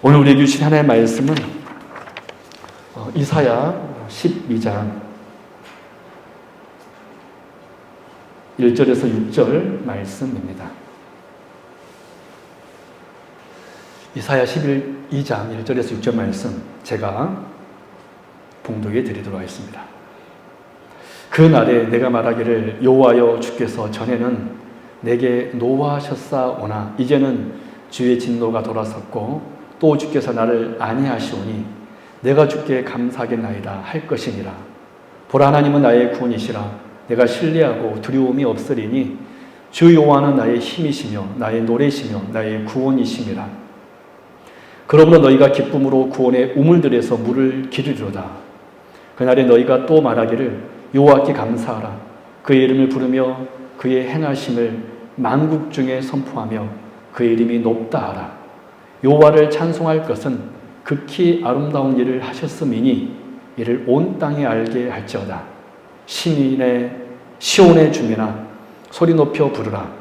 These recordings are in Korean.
오늘 우리에게 주신 하나님의 말씀은 이사야 12장 1절에서 6절 말씀입니다. 이사야 12장 1절에서 6절 말씀 제가 봉독해 드리도록 하겠습니다. 그 날에 내가 말하기를 여호와여 주께서 전에는 내게 노하셨사오나 이제는 주의 진노가 돌아섰고 또 주께서 나를 안위하시오니 내가 주께 감사하겠나이다 할 것이니라. 보라 하나님은 나의 구원이시라. 내가 신뢰하고 두려움이 없으리니 주 여호와는 나의 힘이시며 나의 노래시며 나의 구원이심이라. 그러므로 너희가 기쁨으로 구원의 우물들에서 물을 기르리로다. 그날에 너희가 또 말하기를 여호와께 감사하라. 그의 이름을 부르며 그의 행하심을 만국 중에 선포하며 그의 이름이 높다 하라. 여호와를 찬송할 것은 극히 아름다운 일을 하셨음이니 이를 온 땅에 알게 할지어다. 시온의 주민아 소리 높여 부르라.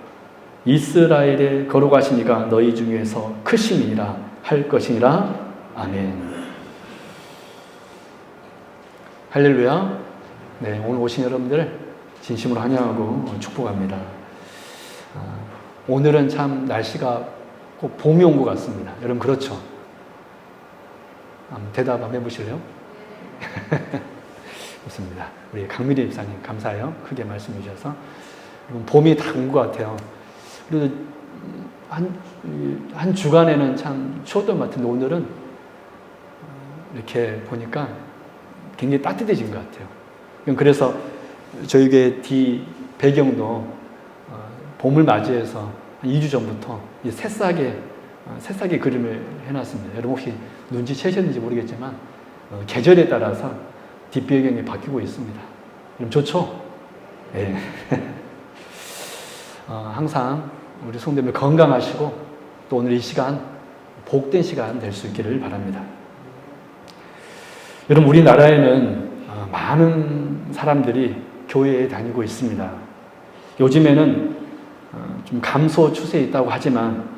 이스라엘의 거룩하신 이가 너희 중에서 크심이니라 할 것이니라. 아멘. 할렐루야. 네, 오늘 오신 여러분들 진심으로 환영하고 축복합니다. 오늘은 참 날씨가 꼭 봄이 온 것 같습니다. 여러분 그렇죠? 대답 한번 해보실래요? 좋습니다. 우리 강미리 집사님 감사해요. 크게 말씀해 주셔서. 봄이 다 온 것 같아요. 그리고 한 주간에는 참 추웠던 것 같은데 오늘은 이렇게 보니까 굉장히 따뜻해진 것 같아요. 그래서 저희 교회 뒤 배경도 봄을 맞이해서 한 2주 전부터 이 새싹의 그림을 해놨습니다. 여러분 혹시 눈치채셨는지 모르겠지만 계절에 따라서 뒷배경이 바뀌고 있습니다. 여러분 좋죠? 네. 항상 우리 성도님들 건강하시고 또 오늘 이 시간 복된 시간 될 수 있기를 바랍니다. 여러분 우리나라에는 많은 사람들이 교회에 다니고 있습니다. 요즘에는 좀 감소 추세에 있다고 하지만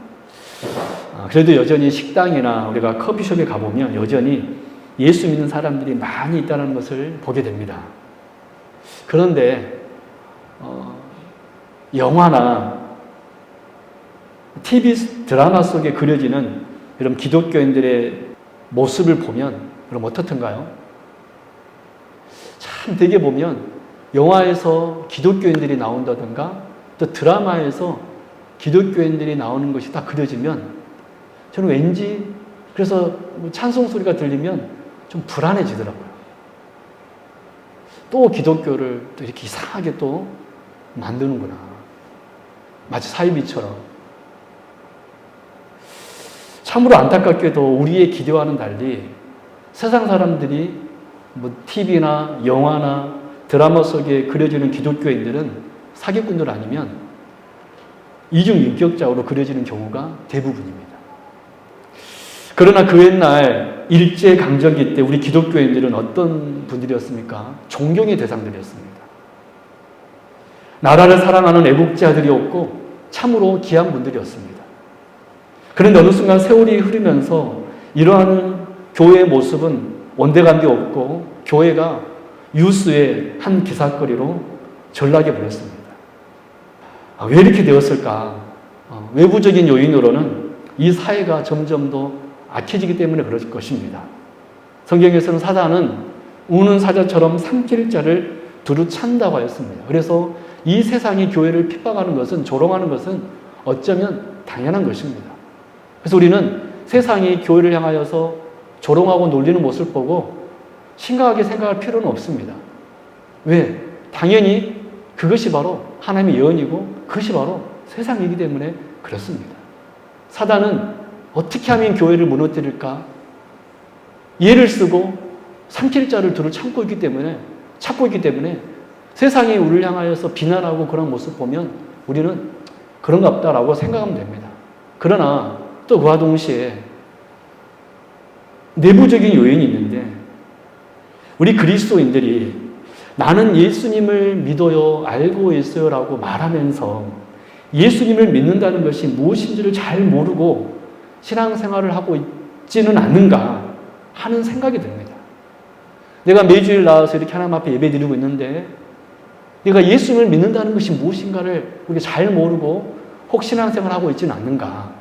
그래도 여전히 식당이나 우리가 커피숍에 가보면 여전히 예수 믿는 사람들이 많이 있다는 것을 보게 됩니다. 그런데 영화나 TV 드라마 속에 그려지는 이런 기독교인들의 모습을 보면 그럼 어떻던가요? 참 되게 보면 영화에서 기독교인들이 나온다든가 또 드라마에서 기독교인들이 나오는 것이 다 그려지면 저는 왠지 그래서 찬송 소리가 들리면 좀 불안해지더라고요. 또 기독교를 또 이렇게 이상하게 또 만드는구나. 마치 사이비처럼. 참으로 안타깝게도 우리의 기대와는 달리 세상 사람들이 TV나 영화나 드라마 속에 그려지는 기독교인들은 사기꾼들 아니면 이중인격자로 그려지는 경우가 대부분입니다. 그러나 그 옛날 일제강점기 때 우리 기독교인들은 어떤 분들이었습니까? 존경의 대상들이었습니다. 나라를 사랑하는 애국자들이었고 참으로 귀한 분들이었습니다. 그런데 어느 순간 세월이 흐르면서 이러한 교회의 모습은 원대감이 없고 교회가 유수의 한 기사거리로 전락해 버렸습니다. 왜 이렇게 되었을까? 외부적인 요인으로는 이 사회가 점점 더 악해지기 때문에 그럴 것입니다. 성경에서는 사단은 우는 사자처럼 삼킬 자를 두루 찬다고 하였습니다. 그래서 이 세상이 교회를 핍박하는 것은, 조롱하는 것은 어쩌면 당연한 것입니다. 그래서 우리는 세상이 교회를 향하여서 조롱하고 놀리는 모습을 보고 심각하게 생각할 필요는 없습니다. 왜? 당연히 그것이 바로 하나님의 예언이고 그것이 바로 세상이기 때문에 그렇습니다. 사단은 어떻게 하면 교회를 무너뜨릴까? 예를 쓰고 삼킬 자를 두루 찾고 있기 때문에 세상이 우리를 향하여서 비난하고 그런 모습 보면 우리는 그런가 보다라고 생각하면 됩니다. 그러나 또 그와 동시에 내부적인 요인이 있는데 우리 그리스도인들이 나는 예수님을 믿어요, 알고 있어요 라고 말하면서 예수님을 믿는다는 것이 무엇인지를 잘 모르고 신앙생활을 하고 있지는 않는가 하는 생각이 듭니다. 내가 매주일 나와서 이렇게 하나님 앞에 예배 드리고 있는데 내가 예수님을 믿는다는 것이 무엇인가를 우리가 잘 모르고 혹시나 생각을 하고 있지는 않는가.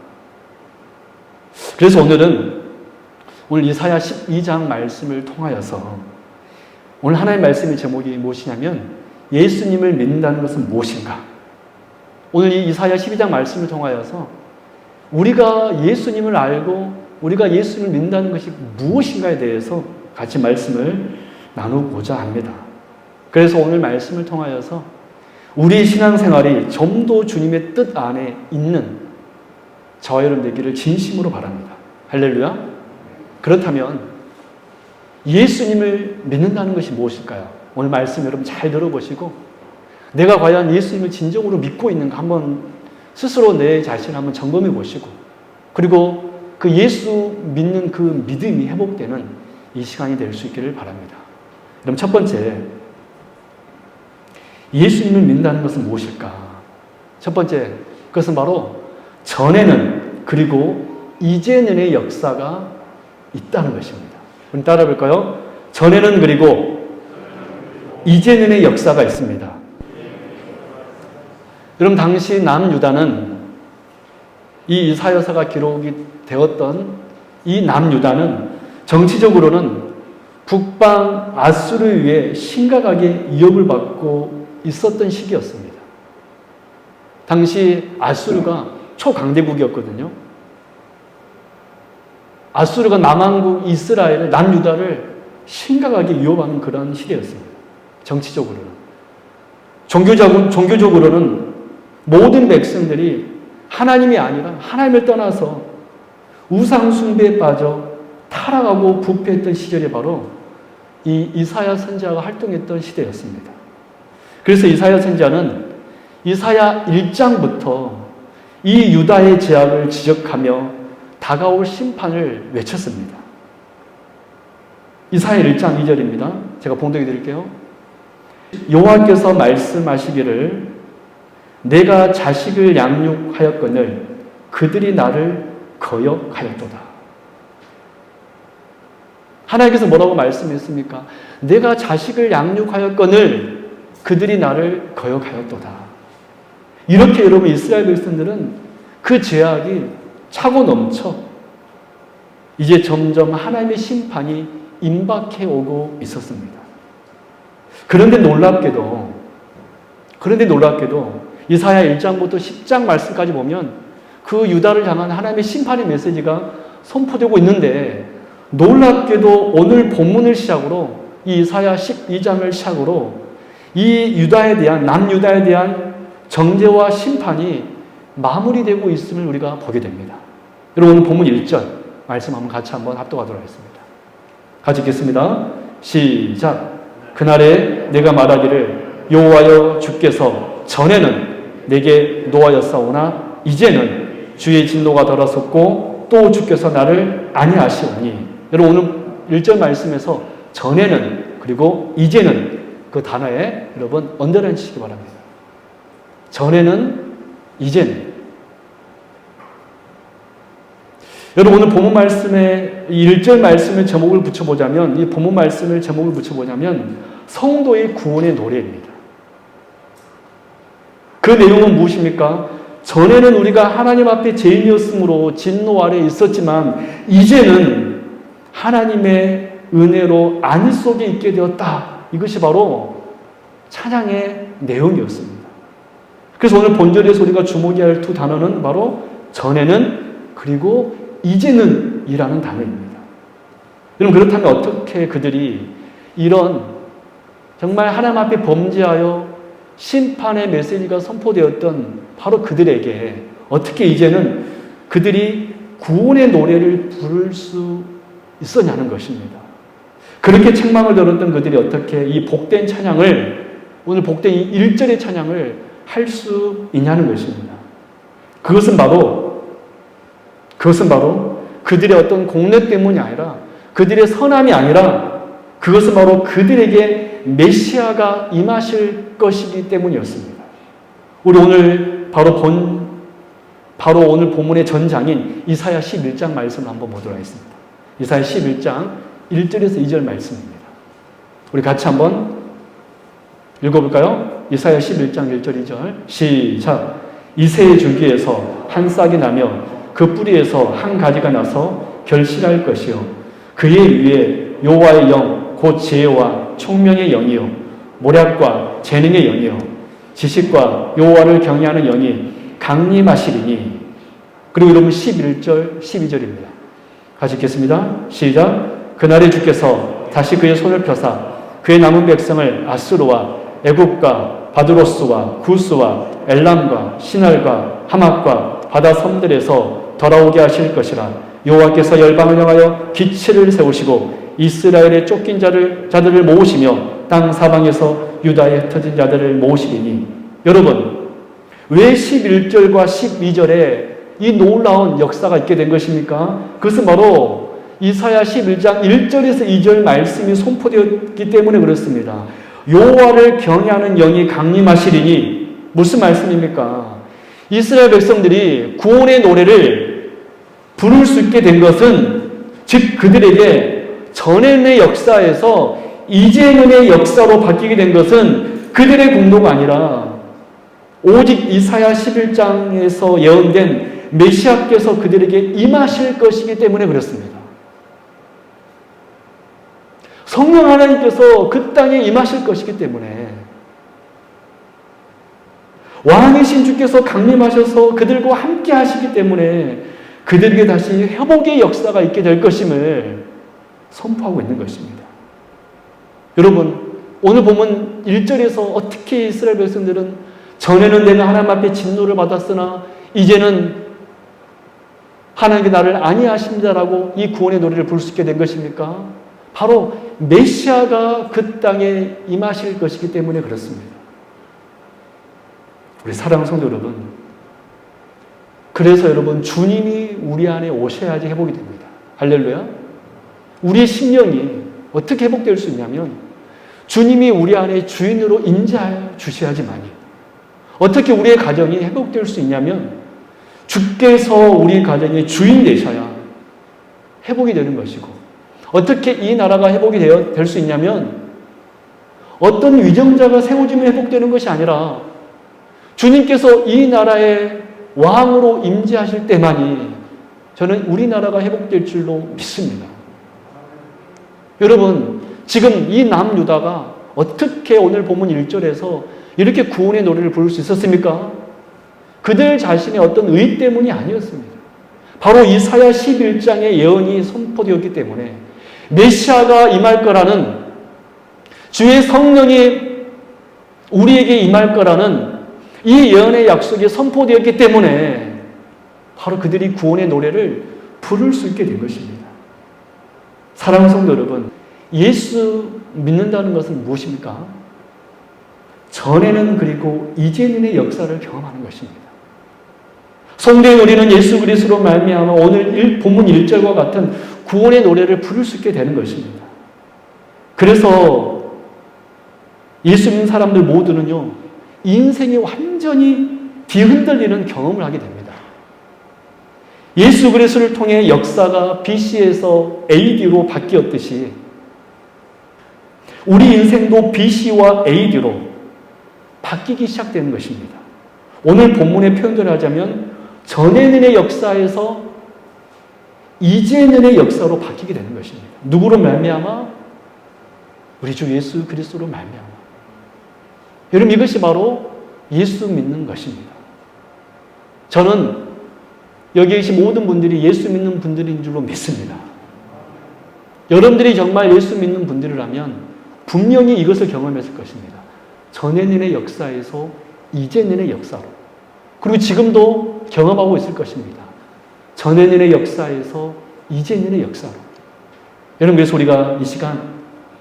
그래서 오늘 이사야 12장 말씀을 통하여서 오늘 하나님의 말씀의 제목이 무엇이냐면 예수님을 믿는다는 것은 무엇인가. 오늘 이 이사야 12장 말씀을 통하여서 우리가 예수님을 알고 우리가 예수님을 믿는다는 것이 무엇인가에 대해서 같이 말씀을 나누고자 합니다. 그래서 오늘 말씀을 통하여서 우리 신앙생활이 좀 더 주님의 뜻 안에 있는 저와 여러분 되기를 진심으로 바랍니다. 할렐루야. 그렇다면 예수님을 믿는다는 것이 무엇일까요? 오늘 말씀 여러분 잘 들어보시고 내가 과연 예수님을 진정으로 믿고 있는가 한번 스스로 내 자신을 한번 점검해 보시고 그리고 그 예수 믿는 그 믿음이 회복되는 이 시간이 될 수 있기를 바랍니다. 그럼 첫 번째, 예수님을 믿는다는 것은 무엇일까? 첫 번째, 그것은 바로 전에는 그리고 이제는의 역사가 있다는 것입니다. 그럼 따라 볼까요? 전에는 그리고 이제는의 역사가 있습니다. 여러분 당시 남유다는 이 이사야서가 기록이 되었던 이 남유다는 정치적으로는 북방 아수르에 의해 심각하게 위협을 받고 있었던 시기였습니다. 당시 아수르가 초강대국이었거든요. 아수르가 남왕국 이스라엘을 남유다를 심각하게 위협하는 그런 시대였습니다. 정치적으로는. 종교적으로는 모든 백성들이 하나님이 아니라 하나님을 떠나서 우상 숭배에 빠져 타락하고 부패했던 시절이 바로 이 이사야 선지자가 활동했던 시대였습니다. 그래서 이사야 선지자는 이사야 1장부터 이 유다의 죄악을 지적하며 다가올 심판을 외쳤습니다. 이사야 1장 2절입니다. 제가 봉독해 드릴게요. 여호와께서 말씀하시기를 내가 자식을 양육하였거늘 그들이 나를 거역하였도다. 하나님께서 뭐라고 말씀했습니까? 내가 자식을 양육하였거늘 그들이 나를 거역하였도다. 이렇게 여러분 이스라엘 백성들은 그 죄악이 차고 넘쳐 이제 점점 하나님의 심판이 임박해 오고 있었습니다. 그런데 놀랍게도 이사야 1장부터 10장 말씀까지 보면 그 유다를 향한 하나님의 심판의 메시지가 선포되고 있는데 놀랍게도 오늘 본문을 시작으로 이 이사야 12장을 시작으로 이 유다에 대한 남유다에 대한 정죄와 심판이 마무리되고 있음을 우리가 보게 됩니다. 여러분 오늘 본문 1절 말씀 한번 같이 한번 합독하도록 하겠습니다. 같이 읽겠습니다. 시작. 그날에 내가 말하기를 여호와여 주께서 전에는 내게 노하였사오나 이제는 주의 진노가 덜었었고 또 주께서 나를 아니하시오니. 여러분 오늘 1절 말씀에서 전에는 그리고 이제는 그 단어에 여러분 언더라인 치시기 바랍니다. 전에는 이제는. 여러분 오늘 본문 말씀에 1절 말씀의 제목을 붙여보자면 이 본문 말씀의 제목을 붙여보자면 성도의 구원의 노래입니다. 그 내용은 무엇입니까? 전에는 우리가 하나님 앞에 죄인이었으므로 진노 아래 있었지만 이제는 하나님의 은혜로 안위 속에 있게 되었다. 이것이 바로 찬양의 내용이었습니다. 그래서 오늘 본절에서 우리가 주목해야 할 두 단어는 바로 전에는 그리고 이제는 이라는 단어입니다. 여러분 그렇다면 어떻게 그들이 이런 정말 하나님 앞에 범죄하여 심판의 메시지가 선포되었던 바로 그들에게 어떻게 이제는 그들이 구원의 노래를 부를 수 있었냐는 것입니다. 그렇게 책망을 들었던 그들이 어떻게 이 복된 찬양을 오늘 복된 이 1절의 찬양을 할 수 있냐는 것입니다. 그것은 바로 그들의 어떤 공력 때문이 아니라 그들의 선함이 아니라 그것은 바로 그들에게 메시아가 임하실 것이기 때문이었습니다. 우리 오늘 바로 오늘 본문의 전장인 이사야 11장 말씀을 한번 보도록 하겠습니다. 이사야 11장 1절에서 2절 말씀입니다. 우리 같이 한번 읽어볼까요? 이사야 11장 1절 2절 시작. 이새의 줄기에서 한 싹이 나며 그 뿌리에서 한 가지가 나서 결실할 것이요 그의 위에 여호와의 영 곧 지혜와 총명의 영이요 모략과 재능의 영이요 지식과 여호와를 경외하는 영이 강림하시리니. 그리고 여러분 11절 12절입니다. 같이 읽겠습니다. 시작. 그날에 주께서 다시 그의 손을 펴사 그의 남은 백성을 아수르와 애굽과 바드로스와 구스와 엘람과 시날과 하맛과 바다 섬들에서 돌아오게 하실 것이라. 여호와께서 열방을 향하여 기치를 세우시고 이스라엘의 쫓긴 자들을 모으시며 땅 사방에서 유다의 흩어진 자들을 모으시리니. 여러분, 왜 11절과 12절에 이 놀라운 역사가 있게 된 것입니까? 그것은 바로 이사야 11장 1절에서 2절 말씀이 선포되었기 때문에 그렇습니다. 여호와를 경외하는 영이 강림하시리니. 무슨 말씀입니까? 이스라엘 백성들이 구원의 노래를 부를 수 있게 된 것은, 즉 그들에게 전에의 역사에서 이제는의 역사로 바뀌게 된 것은 그들의 공로가 아니라 오직 이사야 11장에서 예언된 메시아께서 그들에게 임하실 것이기 때문에 그렇습니다. 성령 하나님께서 그 땅에 임하실 것이기 때문에 왕이신 주께서 강림하셔서 그들과 함께 하시기 때문에 그들에게 다시 회복의 역사가 있게 될 것임을 선포하고 있는 것입니다. 여러분, 오늘 보면 1절에서 어떻게 이스라엘 백성들은 전에는 내가 하나님 앞에 진노를 받았으나 이제는 하나님께 나를 아니하십니다라고 이 구원의 노래를 부를 수 있게 된 것입니까? 바로 메시아가 그 땅에 임하실 것이기 때문에 그렇습니다. 우리 사랑하는 성도 여러분, 그래서 여러분 주님이 우리 안에 오셔야지 회복이 됩니다. 할렐루야. 우리의 심령이 어떻게 회복될 수 있냐면 주님이 우리 안에 주인으로 인자하여 주셔야지만이. 어떻게 우리의 가정이 회복될 수 있냐면 주께서 우리 가정의 주인 되셔야 회복이 되는 것이고, 어떻게 이 나라가 회복이 될 수 있냐면 어떤 위정자가 세워지면 회복되는 것이 아니라 주님께서 이 나라의 왕으로 임재하실 때만이 저는 우리나라가 회복될 줄로 믿습니다. 여러분, 지금 이 남유다가 어떻게 오늘 본문 1절에서 이렇게 구원의 노래를 부를 수 있었습니까? 그들 자신의 어떤 의 때문이 아니었습니다. 바로 이사야 11장의 예언이 선포되었기 때문에 메시아가 임할 거라는, 주의 성령이 우리에게 임할 거라는 이 예언의 약속이 선포되었기 때문에 바로 그들이 구원의 노래를 부를 수 있게 된 것입니다. 사랑하는 성도 여러분, 예수 믿는다는 것은 무엇입니까? 전에는 그리고 이제는의 역사를 경험하는 것입니다. 성도인 우리는 예수 그리스도로 말미암아 오늘 본문 1절과 같은 구원의 노래를 부를 수 있게 되는 것입니다. 그래서 예수 믿는 사람들 모두는요, 인생이 완전히 뒤흔들리는 경험을 하게 됩니다. 예수 그리스도를 통해 역사가 BC에서 AD로 바뀌었듯이 우리 인생도 BC와 AD로 바뀌기 시작되는 것입니다. 오늘 본문의 표현대로 하자면 전에는의 역사에서 이제는의 역사로 바뀌게 되는 것입니다. 누구로 말미암아? 우리 주 예수 그리스도로 말미암아. 여러분, 이것이 바로 예수 믿는 것입니다. 저는 여기 계신 모든 분들이 예수 믿는 분들인 줄로 믿습니다. 여러분들이 정말 예수 믿는 분들이라면 분명히 이것을 경험했을 것입니다. 전에는의 역사에서 이제는의 역사로, 그리고 지금도 경험하고 있을 것입니다. 전에는의 역사에서 이제는의 역사로. 여러분, 그래서 우리가 이 시간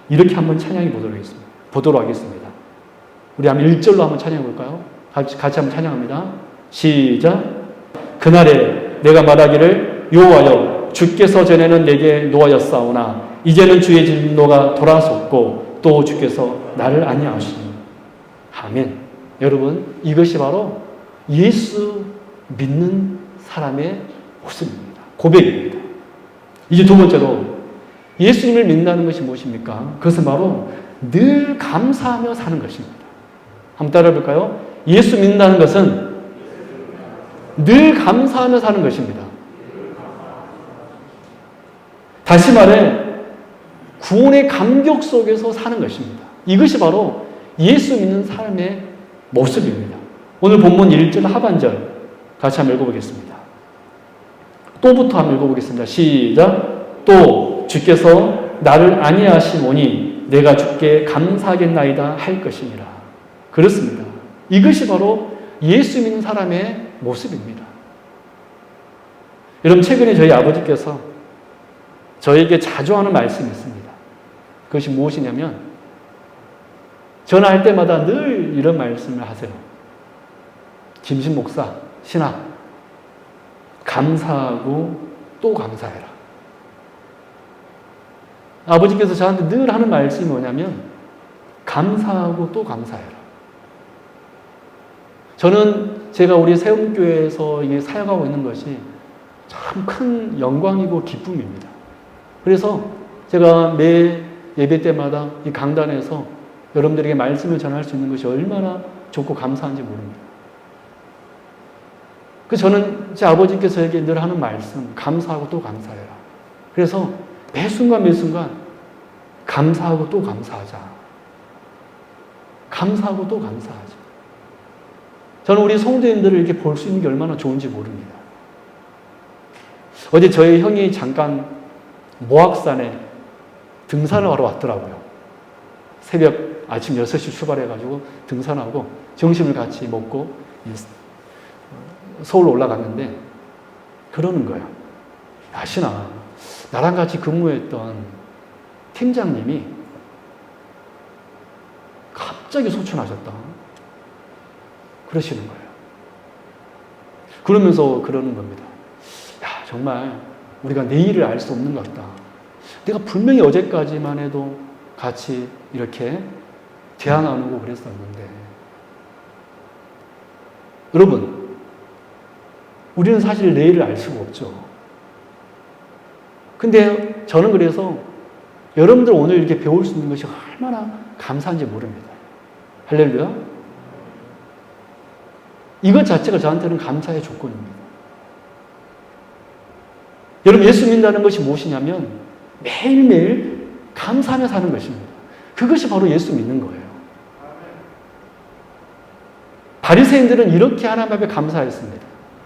이렇게 한번 찬양해 보도록 하겠습니다. 우리 한번 1절로 한번 찬양해 볼까요? 같이 한번 찬양합니다. 시작. 그날에 내가 말하기를 여호와여, 주께서 전에는 내게 노하였사오나 이제는 주의 진노가 돌아섰고 또 주께서 나를 아니하시니. 아멘. 여러분, 이것이 바로 예수 믿는 사람의 모습입니다. 고백입니다. 이제 두 번째로 예수님을 믿는다는 것이 무엇입니까? 그것은 바로 늘 감사하며 사는 것입니다. 한번 따라해 볼까요? 예수 믿는다는 것은 늘 감사하며 사는 것입니다. 다시 말해 구원의 감격 속에서 사는 것입니다. 이것이 바로 예수 믿는 삶의 모습입니다. 오늘 본문 1절 하반절 같이 한번 읽어보겠습니다. 또부터 한번 읽어보겠습니다. 시작. 또 주께서 나를 안위하시오니 내가 주께 감사하겠나이다 할 것이니라. 그렇습니다. 이것이 바로 예수 믿는 사람의 모습입니다. 여러분, 최근에 저희 아버지께서 저에게 자주 하는 말씀이 있습니다. 그것이 무엇이냐면 전화할 때마다 늘 이런 말씀을 하세요. 김신 목사, 신학, 감사하고 또 감사해라. 아버지께서 저한테 늘 하는 말씀이 뭐냐면 감사하고 또 감사해라. 저는 제가 우리 세움교회에서 이게 사역하고 있는 것이 참 큰 영광이고 기쁨입니다. 그래서 제가 매 예배 때마다 이 강단에서 여러분들에게 말씀을 전할 수 있는 것이 얼마나 좋고 감사한지 모릅니다. 저는 제 아버지께서 저에게 늘 하는 말씀, 감사하고 또 감사해라. 그래서 매 순간 매 순간 감사하고 또 감사하자. 감사하고 또 감사하자. 저는 우리 성도님들을 이렇게 볼 수 있는 게 얼마나 좋은지 모릅니다. 어제 저희 형이 잠깐 모악산에 등산을 하러 왔더라고요. 새벽 아침 6시 출발해가지고 등산하고 점심을 같이 먹고 서울로 올라갔는데 그러는 거예요. 야, 신아, 나랑 같이 근무했던 팀장님이 갑자기 소천하셨다. 그러시는 거예요. 그러면서 그러는 겁니다. 야, 정말 우리가 내일을 알 수 없는 것 같다. 내가 분명히 어제까지만 해도 같이 이렇게 대화 나누고 그랬었는데. 여러분, 우리는 사실 내일을 알 수가 없죠. 근데 저는 그래서 여러분들 오늘 이렇게 배울 수 있는 것이 얼마나 감사한지 모릅니다. 할렐루야. 이것 자체가 저한테는 감사의 조건입니다. 여러분, 예수 믿는다는 것이 무엇이냐면 매일매일 감사하며 사는 것입니다. 그것이 바로 예수 믿는 거예요. 바리새인들은 이렇게 하나님 앞에 감사했습니다.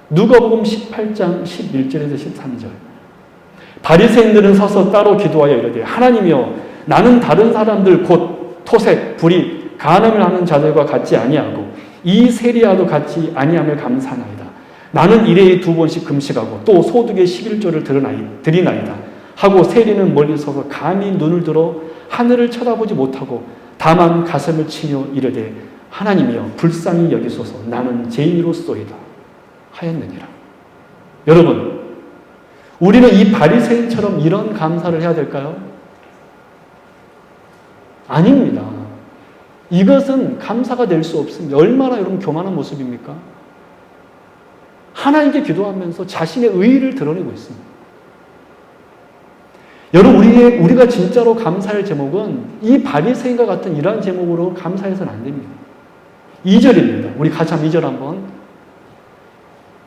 누가복음 18장 11절에서 13절. 바리새인들은 서서 따로 기도하여 이르되 하나님이여, 나는 다른 사람들 곧 토색, 불의, 간음을 하는 자들과 같지 아니하고 이 세리야도 같이 아니함을 감사하나이다. 나는 일회에 2번씩 금식하고 또 소득의 11조를 드리나이다 하고 세리는 멀리 서서 감히 눈을 들어 하늘을 쳐다보지 못하고 다만 가슴을 치며 이르되 하나님이여, 불쌍히 여기소서, 나는 죄인으로소이다 하였느니라. 여러분, 우리는 이 바리새인처럼 이런 감사를 해야 될까요? 아닙니다. 이것은 감사가 될 수 없습니다. 얼마나 여러분 교만한 모습입니까? 하나님께 기도하면서 자신의 의의를 드러내고 있습니다. 여러분, 우리가 진짜로 감사할 제목은 이 바리새인과 같은 이러한 제목으로 감사해서는 안 됩니다. 2절입니다. 우리 같이 한번 2절 한번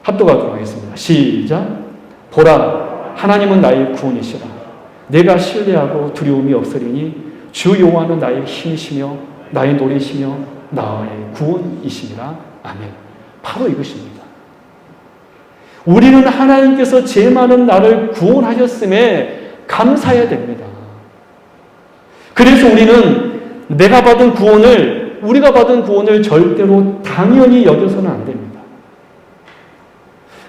합독하도록 하겠습니다. 시작. 보라, 하나님은 나의 구원이시라. 내가 신뢰하고 두려움이 없으리니 주 여호와는 나의 힘이시며 나의 노래시며 나의 구원이시니라. 아멘. 바로 이것입니다. 우리는 하나님께서 죄 많은 나를 구원하셨음에 감사해야 됩니다. 그래서 우리는 우리가 받은 구원을 절대로 당연히 여겨서는 안 됩니다.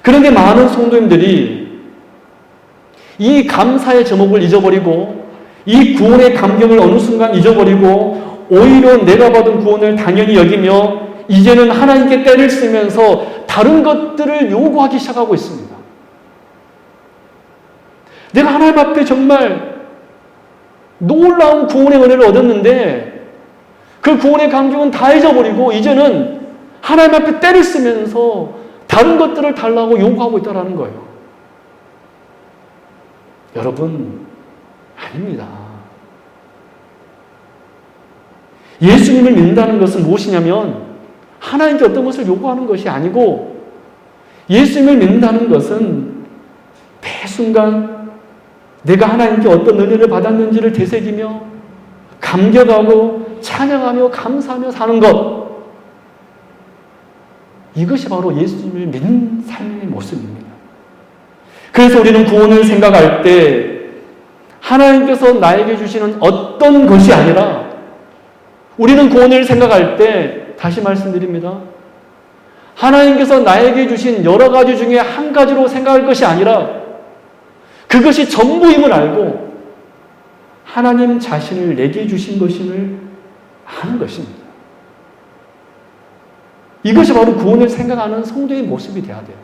그런데 많은 성도님들이 이 감사의 제목을 잊어버리고 이 구원의 감격을 어느 순간 잊어버리고 오히려 내가 받은 구원을 당연히 여기며 이제는 하나님께 때를 쓰면서 다른 것들을 요구하기 시작하고 있습니다. 내가 하나님 앞에 정말 놀라운 구원의 은혜를 얻었는데 그 구원의 감격은 다 잊어버리고 이제는 하나님 앞에 때를 쓰면서 다른 것들을 달라고 요구하고 있다는 거예요. 여러분, 아닙니다. 예수님을 믿는다는 것은 무엇이냐면 하나님께 어떤 것을 요구하는 것이 아니고 예수님을 믿는다는 것은 매 순간 내가 하나님께 어떤 은혜를 받았는지를 되새기며 감격하고 찬양하며 감사하며 사는 것. 이것이 바로 예수님을 믿는 삶의 모습입니다. 그래서 우리는 구원을 생각할 때 하나님께서 나에게 주시는 어떤 것이 아니라 우리는 구원을 생각할 때 다시 말씀드립니다. 하나님께서 나에게 주신 여러 가지 중에 한 가지로 생각할 것이 아니라 그것이 전부임을 알고 하나님 자신을 내게 주신 것임을 아는 것입니다. 이것이 바로 구원을 생각하는 성도의 모습이 되어야 돼요.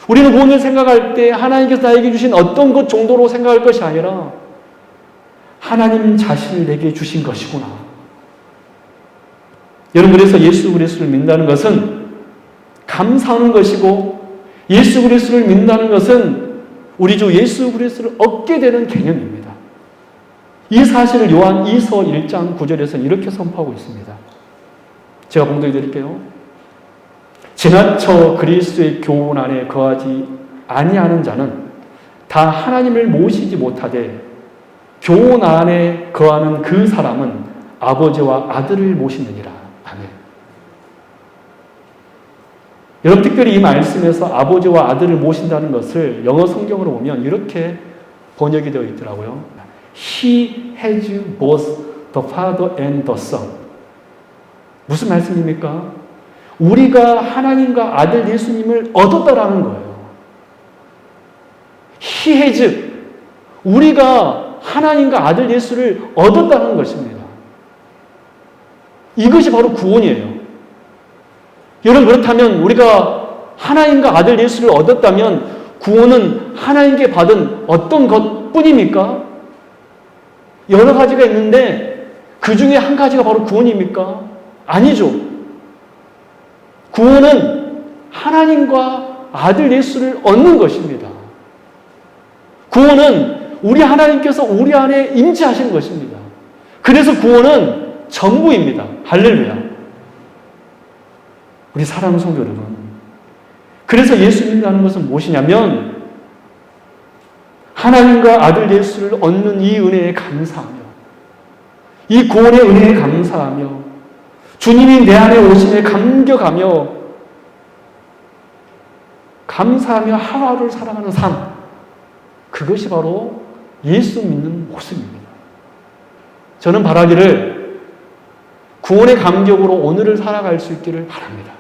우리는 구원을 생각할 때 하나님께서 나에게 주신 어떤 것 정도로 생각할 것이 아니라 하나님 자신을 내게 주신 것이구나. 여러분, 그래서 예수 그리스도를 믿는다는 것은 감사하는 것이고 예수 그리스도를 믿는다는 것은 우리 주 예수 그리스도를 얻게 되는 개념입니다. 이 사실을 요한 2서 1장 9절에서는 이렇게 선포하고 있습니다. 제가 봉독해 드릴게요. 지나쳐 그리스도의 교훈 안에 거하지 아니하는 자는 다 하나님을 모시지 못하되 교훈 안에 거하는 그 사람은 아버지와 아들을 모시느니라. 아멘. 여러분, 특별히 이 말씀에서 아버지와 아들을 모신다는 것을 영어 성경으로 보면 이렇게 번역이 되어 있더라고요. He has both the Father and the Son. 무슨 말씀입니까? 우리가 하나님과 아들 예수님을 얻었다라는 거예요. He has. 우리가 하나님과 아들 예수를 얻었다는 것입니다. 이것이 바로 구원이에요. 여러분, 그렇다면 우리가 하나님과 아들 예수를 얻었다면 구원은 하나님께 받은 어떤 것뿐입니까? 여러 가지가 있는데 그 중에 한 가지가 바로 구원입니까? 아니죠. 구원은 하나님과 아들 예수를 얻는 것입니다. 구원은 우리 하나님께서 우리 안에 임재하신 것입니다. 그래서 구원은 전부입니다. 할렐루야. 우리 사랑하는 성도 여러분, 그래서 예수 믿는다는 것은 무엇이냐면 하나님과 아들 예수를 얻는 이 은혜에 감사하며 이 구원의 은혜에 감사하며 주님이 내 안에 오심에 감격하며 감사하며 하루하루를 살아가는 삶, 그것이 바로 예수 믿는 모습입니다. 저는 바라기를 구원의 감격으로 오늘을 살아갈 수 있기를 바랍니다.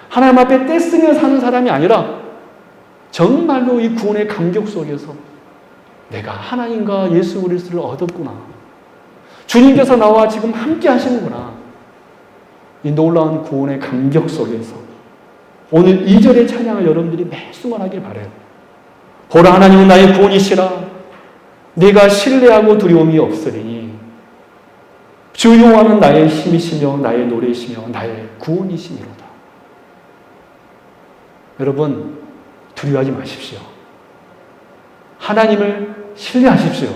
하나님 앞에 떼쓰며 사는 사람이 아니라 정말로 이 구원의 감격 속에서 내가 하나님과 예수 그리스도를 얻었구나. 주님께서 나와 지금 함께 하시는구나. 이 놀라운 구원의 감격 속에서 오늘 2절의 찬양을 여러분들이 매 순간 하길 바라요. 보라, 하나님은 나의 구원이시라. 내가 신뢰하고 두려움이 없으리니 주 여호와는 나의 힘이시며 나의 노래이시며 나의 구원이시니로다. 여러분, 두려워하지 마십시오. 하나님을 신뢰하십시오.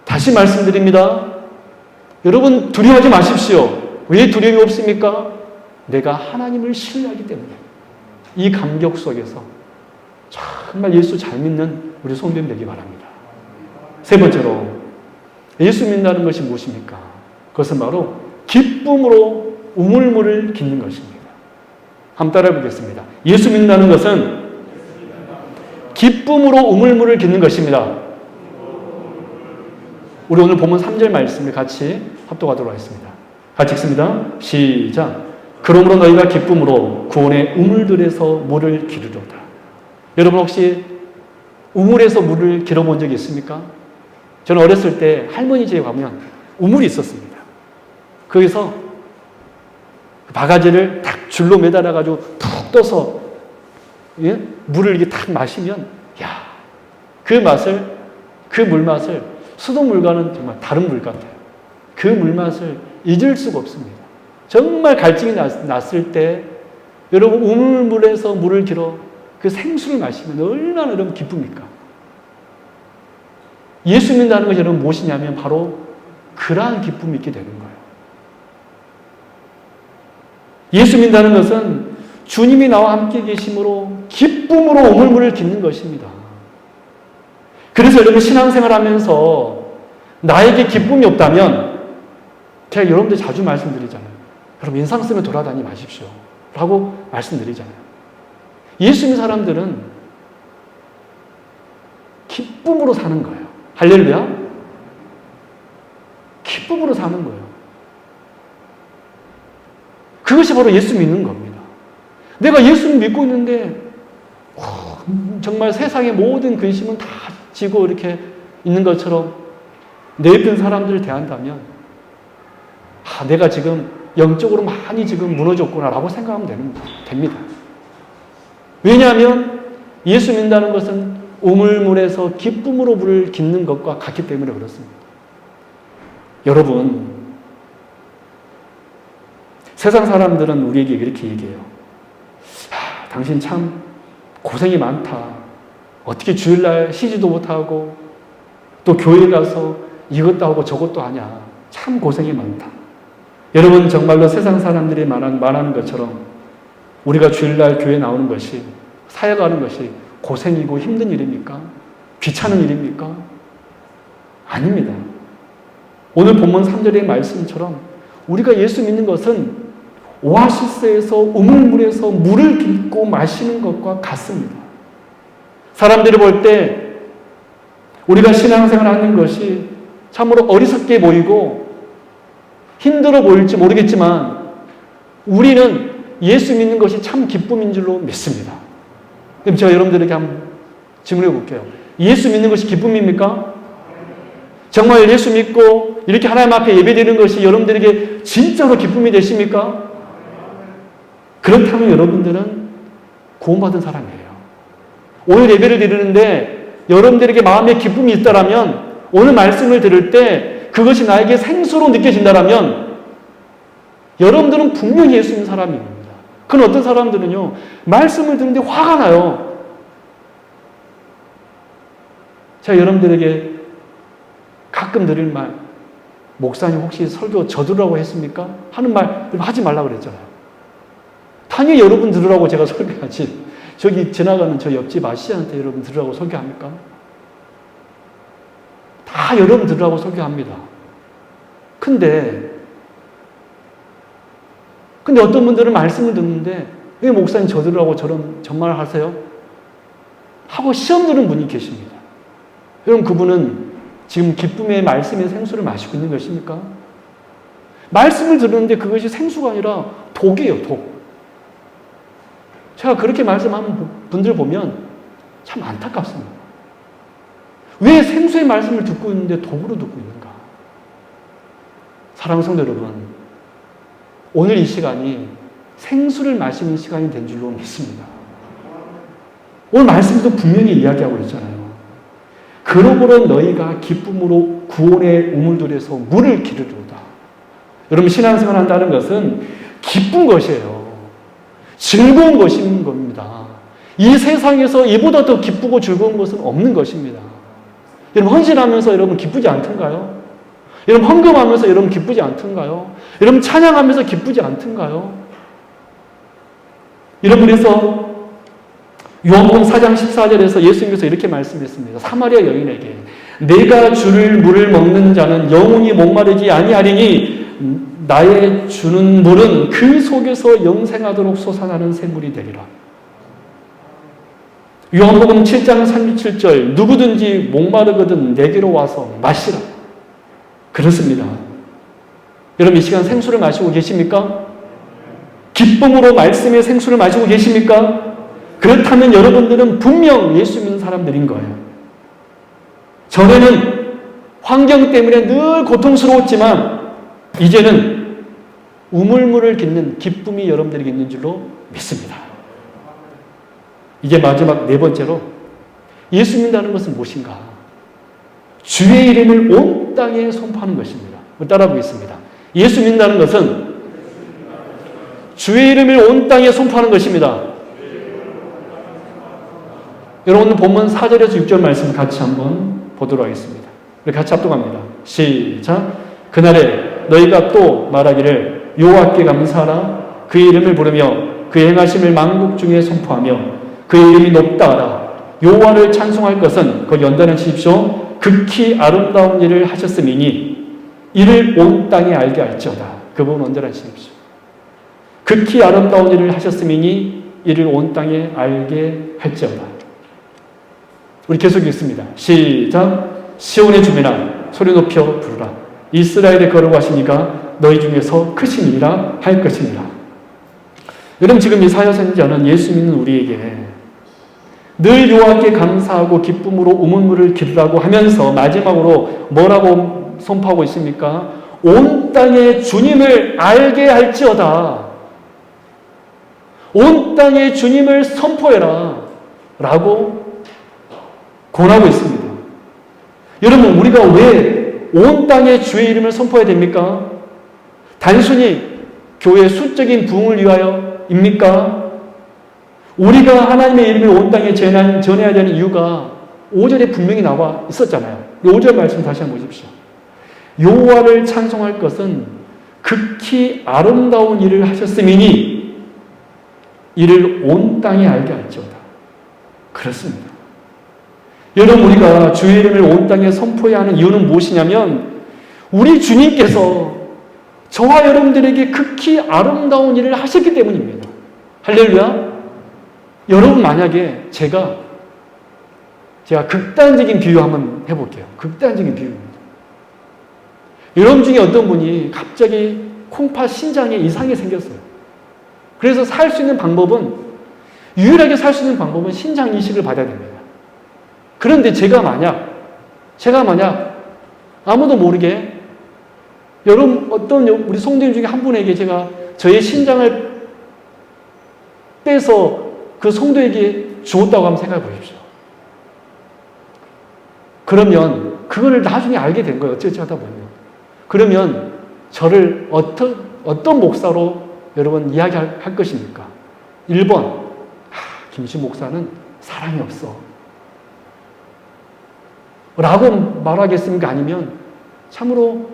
다시 말씀드립니다. 여러분, 두려워하지 마십시오. 왜 두려움이 없습니까? 내가 하나님을 신뢰하기 때문에. 이 감격 속에서 정말 예수 잘 믿는 우리 성도님 되기 바랍니다. 세 번째로, 예수 믿는다는 것이 무엇입니까? 그것은 바로 기쁨으로 우물물을 깃는 것입니다. 한번 따라해 보겠습니다. 예수 믿는다는 것은 기쁨으로 우물물을 깃는 것입니다. 우리 오늘 본문 3절 말씀을 같이 합독하도록 하겠습니다. 같이 읽습니다. 시작. 그러므로 너희가 기쁨으로 구원의 우물들에서 물을 기르도다. 여러분, 혹시 우물에서 물을 길어본 적이 있습니까? 저는 어렸을 때 할머니 집에 가면 우물이 있었습니다. 거기서 바가지를 딱 줄로 매달아가지고 푹 떠서 물을 이렇게 딱 마시면, 야, 그 맛을, 그 물맛을 수돗물과는 정말 다른 물 같아요. 그 물맛을 잊을 수가 없습니다. 정말 갈증이 났을 때 여러분, 우물물에서 물을 길어 그 생수를 마시면 얼마나 여러분 기쁩니까? 예수 믿는다는 것이 여러분 무엇이냐면 바로 그러한 기쁨이 있게 되는 거예요. 예수 믿는다는 것은 주님이 나와 함께 계심으로 기쁨으로 우물물을 깃는 것입니다. 그래서 여러분 신앙생활 하면서 나에게 기쁨이 없다면 제가 여러분들 자주 말씀드리잖아요. 여러분 인상 쓰며 돌아다니 마십시오. 라고 말씀드리잖아요. 예수 믿는 사람들은 기쁨으로 사는 거예요. 할렐루야. 기쁨으로 사는 거예요. 그것이 바로 예수 믿는 겁니다. 내가 예수 믿고 있는데 정말 세상의 모든 근심은 다 지고 이렇게 있는 것처럼 내 옆에 사람들을 대한다면 내가 지금 영적으로 많이 지금 무너졌구나라고 생각하면 됩니다. 왜냐하면 예수 믿는다는 것은 우물물에서 기쁨으로 물을 깃는 것과 같기 때문에 그렇습니다. 여러분, 세상 사람들은 우리에게 이렇게 얘기해요. 당신 참 고생이 많다. 어떻게 주일날 쉬지도 못하고 또 교회 가서 이것도 하고 저것도 하냐. 참 고생이 많다. 여러분 정말로 세상 사람들이 말하는 것처럼 우리가 주일날 교회 나오는 것이 사역하는 것이 고생이고 힘든 일입니까? 귀찮은 일입니까? 아닙니다. 오늘 본문 3절의 말씀처럼 우리가 예수 믿는 것은 오아시스에서 우물물에서 물을 깃고 마시는 것과 같습니다. 사람들이 볼 때 우리가 신앙생활 하는 것이 참으로 어리석게 보이고 힘들어 보일지 모르겠지만 우리는 예수 믿는 것이 참 기쁨인 줄로 믿습니다. 그럼 제가 여러분들에게 한번 질문해 볼게요. 예수 믿는 것이 기쁨입니까? 정말 예수 믿고 이렇게 하나님 앞에 예배드리는 것이 여러분들에게 진짜로 기쁨이 되십니까? 그렇다면 여러분들은 구원받은 사람이에요. 오늘 예배를 드리는데 여러분들에게 마음에 기쁨이 있다라면 오늘 말씀을 들을 때 그것이 나에게 생수로 느껴진다라면 여러분들은 분명히 예수 믿는 사람입니다. 그건 어떤 사람들은요, 말씀을 듣는데 화가 나요. 제가 여러분들에게 가끔 드릴 말, 목사님 혹시 설교 저 들으라고 했습니까? 하는 말 하지 말라고 그랬잖아요. 당연히 여러분 들으라고 제가 설교하지. 저기 지나가는 저 옆집 아저씨한테 여러분 들으라고 설교합니까? 다 여러분 들으라고 설교합니다. 근데 어떤 분들은 말씀을 듣는데 왜 목사님 저 들으라고 전말 하세요? 하고 시험 드는 분이 계십니다. 여러분 그분은 지금 기쁨의 말씀의 생수를 마시고 있는 것입니까? 말씀을 들었는데 그것이 생수가 아니라 독이에요, 독. 제가 그렇게 말씀하는 분들 보면 참 안타깝습니다. 왜 생수의 말씀을 듣고 있는데 독으로 듣고 있는가? 사랑하는 성도 여러분, 오늘 이 시간이 생수를 마시는 시간이 된 줄로 믿습니다. 오늘 말씀도 분명히 이야기하고 있잖아요. 그러므로 너희가 기쁨으로 구원의 우물들에서 물을 기르리로다. 여러분 신앙생활 한다는 것은 기쁜 것이에요. 즐거운 것인 겁니다. 이 세상에서 이보다 더 기쁘고 즐거운 것은 없는 것입니다. 여러분 헌신하면서 여러분 기쁘지 않던가요? 여러분 헌금하면서 여러분 기쁘지 않던가요? 여러분 찬양하면서 기쁘지 않던가요? 여러분 그래서 요한복음 4장 14절에서 예수님께서 이렇게 말씀했습니다. 사마리아 여인에게 내가 주를 물을 먹는 자는 영원히 목마르지 아니하리니 나의 주는 물은 그 속에서 영생하도록 솟아나는 샘물이 되리라. 요한복음 7장 37절 누구든지 목마르거든 내게로 와서 마시라. 그렇습니다. 여러분 이 시간 생수를 마시고 계십니까? 기쁨으로 말씀의 생수를 마시고 계십니까? 그렇다면 여러분들은 분명 예수 믿는 사람들인 거예요. 전에는 환경 때문에 늘 고통스러웠지만 이제는 우물물을 깃는 기쁨이 여러분들에게 있는 줄로 믿습니다. 이제 마지막 네 번째로 예수 믿는다는 것은 무엇인가? 주의 이름을 온 땅에 선포하는 것입니다. 따라 보겠습니다. 예수 믿는다는 것은 주의 이름을 온 땅에 선포하는 것입니다. 여러분 본문 4절에서 6절 말씀 같이 한번 보도록 하겠습니다. 우리 같이 합독합니다. 시작. 그날에 너희가 또 말하기를 여호와께 감사하라. 그의 이름을 부르며 그의 행하심을 만국 중에 선포하며 그의 이름이 높다 하라. 여호와를 찬송할 것은 거기 연단하십시오. 극히 아름다운 일을 하셨음이니 이를 온 땅에 알게 할지어다. 그 부분 연단하십시오. 극히 아름다운 일을 하셨음이니 이를 온 땅에 알게 할지어다. 우리 계속 읽습니다. 시작. 시온의 주민아 소리 높여 부르라. 이스라엘의 거룩하시니가 너희 중에서 크시니라 할 것이니라. 여러분 지금 이사야 선지자는 예수 믿는 우리에게 늘 여호와께 감사하고 기쁨으로 우문물을 기르라고 하면서 마지막으로 뭐라고 선포하고 있습니까? 온 땅의 주님을 알게 할지어다. 온 땅의 주님을 선포해라 라고 권하고 있습니다. 여러분 우리가 왜 온 땅의 주의 이름을 선포해야 됩니까? 단순히 교회의 수적인 부흥을 위하여입니까? 우리가 하나님의 이름을 온 땅에 전해야 되는 이유가 5절에 분명히 나와 있었잖아요. 5절 말씀 다시 한번 보십시오. 여호와를 찬송할 것은 극히 아름다운 일을 하셨음이니 이를 온 땅에 알게 할지어다. 그렇습니다. 여러분 우리가 주의 이름을 온 땅에 선포해야 하는 이유는 무엇이냐면 우리 주님께서 저와 여러분들에게 극히 아름다운 일을 하셨기 때문입니다. 할렐루야. 여러분 만약에 제가 극단적인 비유 한번 해볼게요. 극단적인 비유입니다. 여러분 중에 어떤 분이 갑자기 콩팥 신장에 이상이 생겼어요. 그래서 살 수 있는 방법은 유일하게 살 수 있는 방법은 신장 이식을 받아야 됩니다. 그런데 제가 만약 아무도 모르게 여러분 어떤 우리 성도님 중에 한 분에게 제가 저의 신장을 빼서 그 성도에게 주었다고 한번 생각해 보십시오. 그러면 그거를 나중에 알게 된 거예요. 어찌어찌 하다 보면. 그러면 저를 어떤 목사로 여러분 이야기할 것입니까? 1번 김씨 목사는 사랑이 없어 라고 말하겠습니까? 아니면 참으로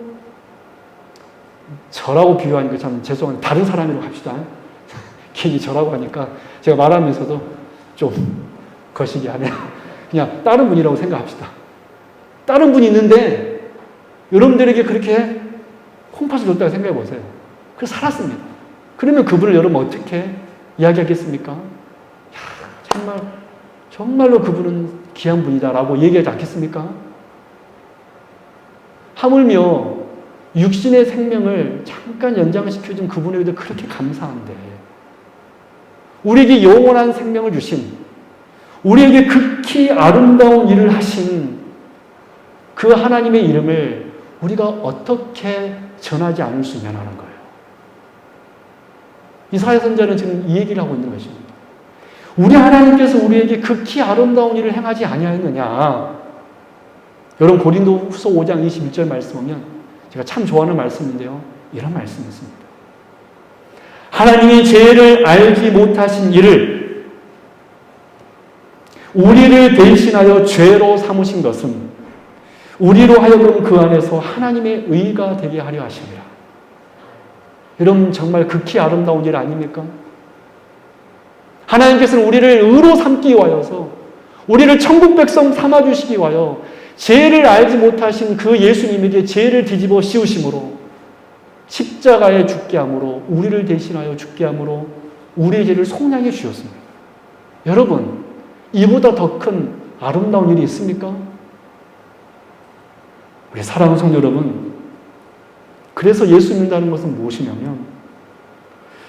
저라고 비유하니까 참 죄송한데 다른 사람이라고 합시다. 괜히 저라고 하니까 제가 말하면서도 좀 거시기 하네요. 그냥 다른 분이라고 생각합시다. 다른 분이 있는데 여러분들에게 그렇게 콩팥을 줬다고 생각해 보세요. 그래서 살았습니다. 그러면 그분을 여러분 어떻게 이야기하겠습니까? 정말로 그분은 귀한 분이다라고 얘기하지 않겠습니까? 하물며 육신의 생명을 잠깐 연장시켜준 그분에게도 그렇게 감사한데 우리에게 영원한 생명을 주신 우리에게 극히 아름다운 일을 하신 그 하나님의 이름을 우리가 어떻게 전하지 않을 수 있냐는 거예요. 이사야 선지자는 지금 이 얘기를 하고 있는 것입니다. 우리 하나님께서 우리에게 극히 아름다운 일을 행하지 아니하였느냐. 여러분 고린도후서 5장 21절 말씀 보면 제가 참 좋아하는 말씀인데요. 이런 말씀이 있습니다. 하나님이 죄를 알지 못하신 이를 우리를 대신하여 죄로 삼으신 것은 우리로 하여금 그 안에서 하나님의 의가 되게 하려 하십니다. 여러분 정말 극히 아름다운 일 아닙니까? 하나님께서는 우리를 의로 삼기 위하여서 우리를 천국 백성 삼아주시기 위하여 죄를 알지 못하신 그 예수님에게 죄를 뒤집어 씌우심으로 십자가에 죽게 함으로 우리를 대신하여 죽게 함으로 우리의 죄를 속량해 주셨습니다. 여러분 이보다 더 큰 아름다운 일이 있습니까? 우리 사랑하는 성도 여러분, 그래서 예수 믿는다는 것은 무엇이냐면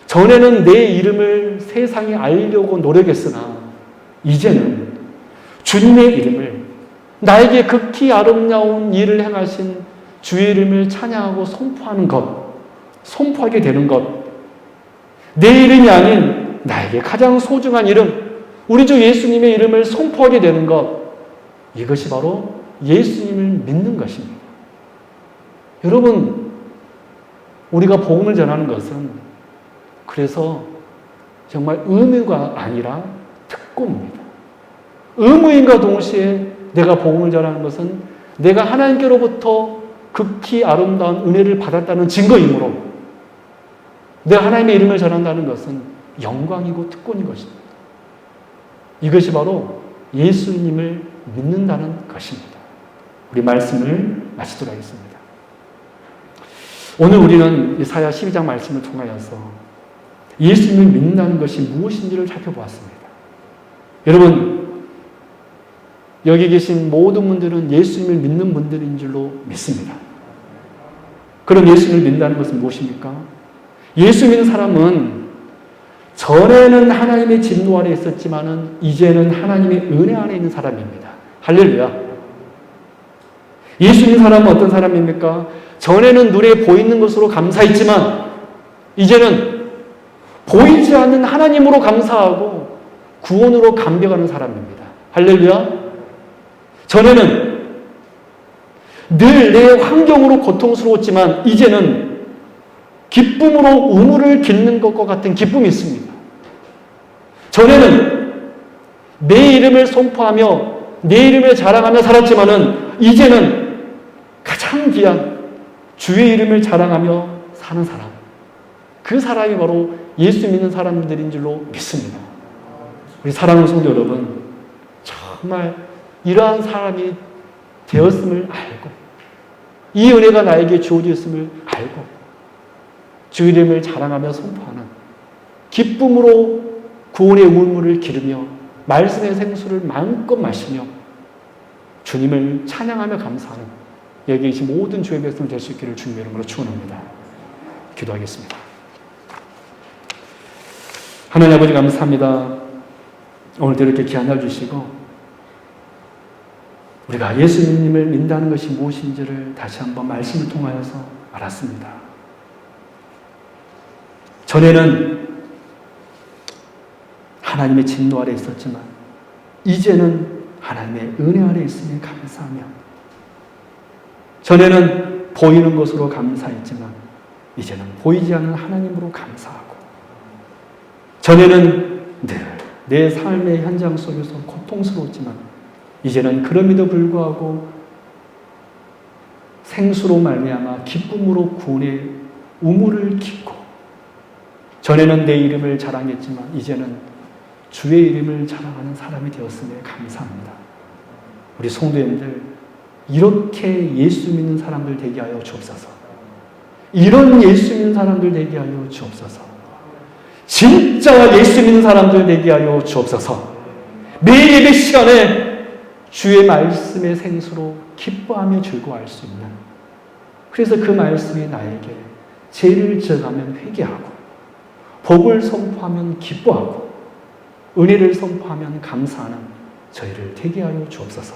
전에는 내 이름을 세상에 알려고 노력했으나 이제는 주님의 이름을 나에게 극히 아름다운 일을 행하신 주의 이름을 찬양하고 선포하게 되는 것, 내 이름이 아닌 나에게 가장 소중한 이름, 우리 주 예수님의 이름을 선포하게 되는 것, 이것이 바로 예수님을 믿는 것입니다. 여러분, 우리가 복음을 전하는 것은 그래서 정말 의무가 아니라 특권입니다. 의무인과 동시에 내가 복음을 전하는 것은 내가 하나님께로부터 극히 아름다운 은혜를 받았다는 증거이므로 내가 하나님의 이름을 전한다는 것은 영광이고 특권인 것입니다. 이것이 바로 예수님을 믿는다는 것입니다. 우리 말씀을 마치도록 하겠습니다. 오늘 우리는 이사야 12장 말씀을 통하여서 예수님을 믿는다는 것이 무엇인지를 살펴보았습니다. 여러분, 여기 계신 모든 분들은 예수님을 믿는 분들인 줄로 믿습니다. 그럼 예수님을 믿는다는 것은 무엇입니까? 예수 믿는 사람은 전에는 하나님의 진노 아래 있었지만은 이제는 하나님의 은혜 안에 있는 사람입니다. 할렐루야. 예수 믿는 사람은 어떤 사람입니까? 전에는 눈에 보이는 것으로 감사했지만 이제는 보이지 않는 하나님으로 감사하고 구원으로 감격하는 사람입니다. 할렐루야. 전에는 늘 내 환경으로 고통스러웠지만 이제는 기쁨으로 우물을 깃는 것과 같은 기쁨이 있습니다. 전에는 내 이름을 선포하며 내 이름을 자랑하며 살았지만은 이제는 가장 귀한 주의 이름을 자랑하며 사는 사람. 그 사람이 바로 예수 믿는 사람들인 줄로 믿습니다. 우리 사랑하는 성도 여러분, 정말 이러한 사람이 되었음을 알고 이 은혜가 나에게 주어졌음을 알고 주 이름을 자랑하며 선포하는 기쁨으로 구원의 우물을 기르며 말씀의 생수를 마음껏 마시며 주님을 찬양하며 감사하는 여기 계신 모든 주의 백성 될 수 있기를 주님의 이름으로 축원합니다. 기도하겠습니다. 하나님 아버지 감사합니다. 오늘도 이렇게 귀한 날 주시고 우리가 예수님을 믿는다는 것이 무엇인지를 다시 한번 말씀을 통하여서 알았습니다. 전에는 하나님의 진노 아래 있었지만 이제는 하나님의 은혜 아래 있음에 감사하며 전에는 보이는 것으로 감사했지만 이제는 보이지 않는 하나님으로 감사하고 전에는 늘 내 삶의 현장 속에서 고통스러웠지만 이제는 그럼에도 불구하고 생수로 말미암아 기쁨으로 구원의 우물을 깃고 전에는 내 이름을 자랑했지만 이제는 주의 이름을 자랑하는 사람이 되었음에 감사합니다. 우리 성도님들 이렇게 예수 믿는 사람들 되게 하여 주옵소서. 이런 예수 믿는 사람들 되게 하여 주옵소서. 진짜 예수 믿는 사람들 되게 하여 주옵소서. 매일 예배 시간에 주의 말씀의 생수로 기뻐하며 즐거워할 수 있는, 그래서 그 말씀이 나에게 죄를 지어가면 회개하고 복을 선포하면 기뻐하고 은혜를 선포하면 감사하는 저희를 되게 하여 주옵소서.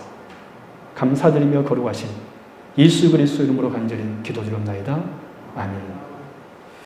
감사드리며 거룩하신 예수 그리스도 이름으로 간절히 기도드립나이다. 아멘.